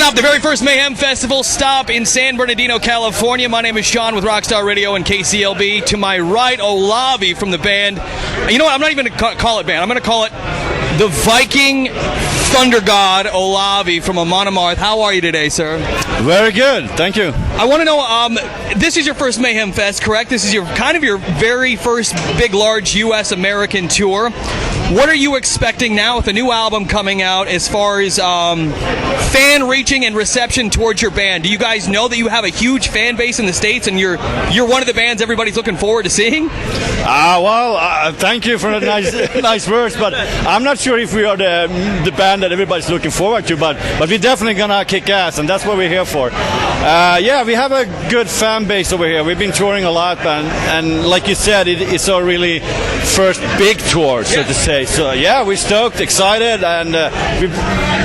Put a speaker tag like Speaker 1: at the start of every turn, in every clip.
Speaker 1: off the very first Mayhem Festival stop in San Bernardino, California. My name is Shawn with Rockstar Radio and KCLB. To my right, Olavi from the band. You know what? I'm not even going to call it band. I'm going to call it the Viking Thunder God, Olavi from Amon Amarth. How are you today, sir?
Speaker 2: Very good, thank you.
Speaker 1: I want to know, this is your first Mayhem Fest, correct? This is your very first big, large U.S. American tour. What are you expecting now with the new album coming out as far as fan reaching and reception towards your band? Do you guys know that you have a huge fan base in the States and you're one of the bands everybody's looking forward to seeing?
Speaker 2: Thank you for the nice words, but I'm not sure if we are the band that everybody's looking forward to, but we're definitely gonna kick ass, and that's what we're here for. Yeah, we have a good fan base over here. We've been touring a lot, and like you said, it's our really first big tour, so to say. So yeah, we're stoked, excited, and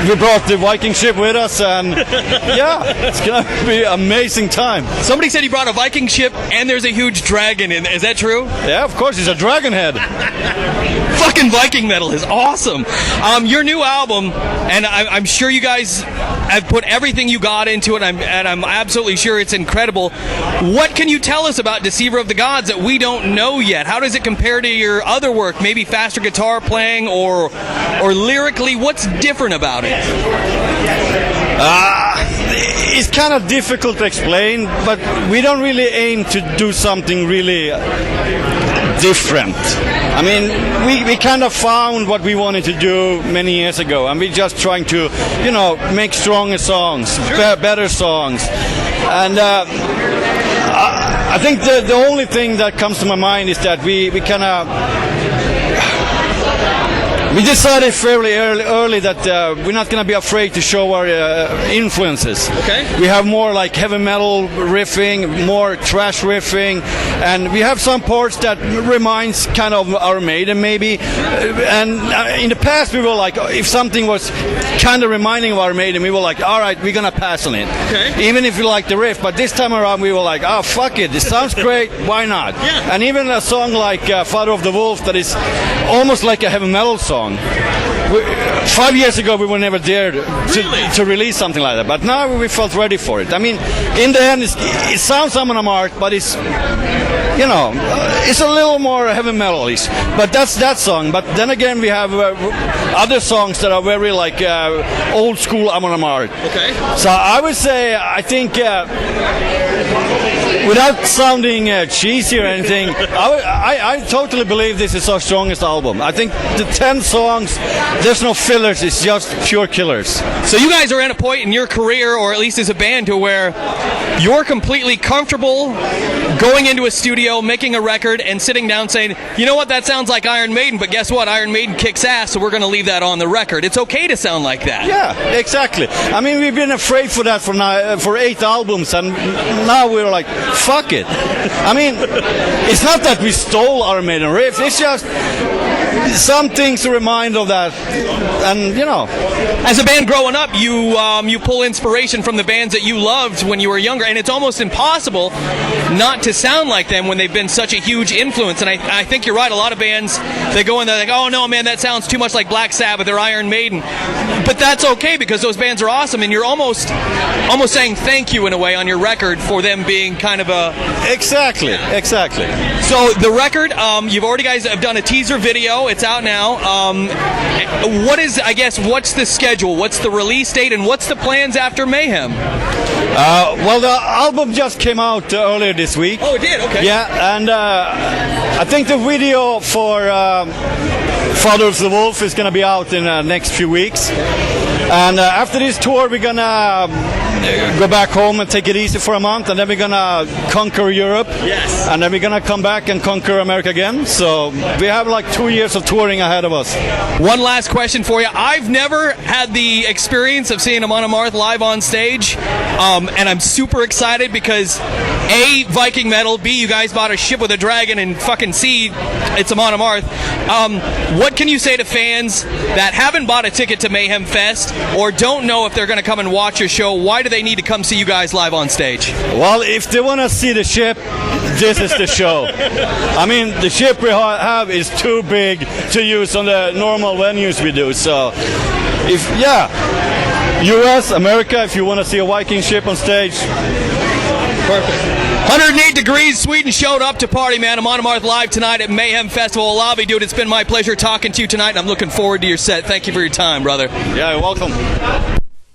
Speaker 2: we brought the Viking ship with us, and yeah, it's gonna be an amazing time.
Speaker 1: Somebody said you brought a Viking ship, and there's a huge dragon in. Is that true?
Speaker 2: Yeah, of course, it's a dragon head.
Speaker 1: Fucking Viking metal is awesome. Your new album, and I'm sure you guys have put everything you got into it, and I'm absolutely sure it's incredible. What can you tell us about Deceiver of the Gods that we don't know yet? How does it compare to your other work? Maybe faster guitar playing or lyrically? What's different about it?
Speaker 2: It's kind of difficult to explain, but we don't really aim to do something really different. I mean, we kind of found what we wanted to do many years ago, and we're just trying to, make stronger songs, better songs. And I think the only thing that comes to my mind is that we kind of... We decided fairly early that we're not going to be afraid to show our influences.
Speaker 1: Okay.
Speaker 2: We have more like heavy metal riffing, more thrash riffing, and we have some parts that reminds kind of Iron Maiden maybe. And in the past we were like, if something was kind of reminding of Iron Maiden, we were like, all right, we're going to pass on it.
Speaker 1: Okay.
Speaker 2: Even if we like the riff. But this time around we were like, oh, fuck it, this sounds great, why not?
Speaker 1: Yeah.
Speaker 2: And even a song like Father of the Wolf that is almost like a heavy metal song. 5 years ago we were never dared to release something like that, but now we felt ready for it. I mean, in the end it sounds Amon Amarth, but it's it's a little more heavy metal-ish. But that's that song. But then again we have other songs that are very like old school Amon Amarth.
Speaker 1: Okay.
Speaker 2: So I would say, I think without sounding cheesy or anything, I totally believe this is our strongest album. I think the 10 songs, there's no fillers, it's just pure killers.
Speaker 1: So you guys are at a point in your career, or at least as a band, to where you're completely comfortable going into a studio, making a record, and sitting down saying, you know what, that sounds like Iron Maiden, but guess what, Iron Maiden kicks ass, so we're going to leave that on the record. It's okay to sound like that.
Speaker 2: Yeah, exactly. I mean, we've been afraid for that for 8 albums, and now we're like, fuck it. I mean, it's not that we stole Iron Maiden riffs, it's just some things to remind of that, and
Speaker 1: as a band growing up, you pull inspiration from the bands that you loved when you were younger, and it's almost impossible not to sound like them when they've been such a huge influence. And I think you're right. A lot of bands, they go in there like, oh no man, that sounds too much like Black Sabbath or Iron Maiden, but that's okay because those bands are awesome, and you're almost saying thank you in a way on your record for them being kind of a...
Speaker 2: Exactly.
Speaker 1: So the record, you've already guys have done a teaser video. It's out now. What's the schedule? What's the release date? And what's the plans after Mayhem?
Speaker 2: Well, the album just came out earlier this week.
Speaker 1: Oh, it did? Okay.
Speaker 2: Yeah, and I think the video for Father of the Wolf is going to be out in the next few weeks. And after this tour, we're going to go back home and take it easy for a month, and then we're going to conquer Europe.
Speaker 1: Yes.
Speaker 2: And then we're going to come back and conquer America again. So we have like 2 years of touring ahead of us.
Speaker 1: One last question for you. I've never had the experience of seeing Amon Amarth live on stage, and I'm super excited because A, Viking metal, B, you guys bought a ship with a dragon, and fucking C, it's Amon Amarth. What can you say to fans that haven't bought a ticket to Mayhem Fest or don't know if they're going to come and watch your show? Why do they need to come see you guys live on stage?
Speaker 2: Well, if they want to see the ship, this is the show. I mean, the ship we have is too big to use on the normal venues we do. So, US, America, if you want to see a Viking ship on stage.
Speaker 1: Perfect. 108 degrees, Sweden showed up to party, man. Amon Amarth live tonight at Mayhem Festival. Olavi, dude, it's been my pleasure talking to you tonight, and I'm looking forward to your set. Thank you for your time, brother.
Speaker 2: Yeah, you're welcome.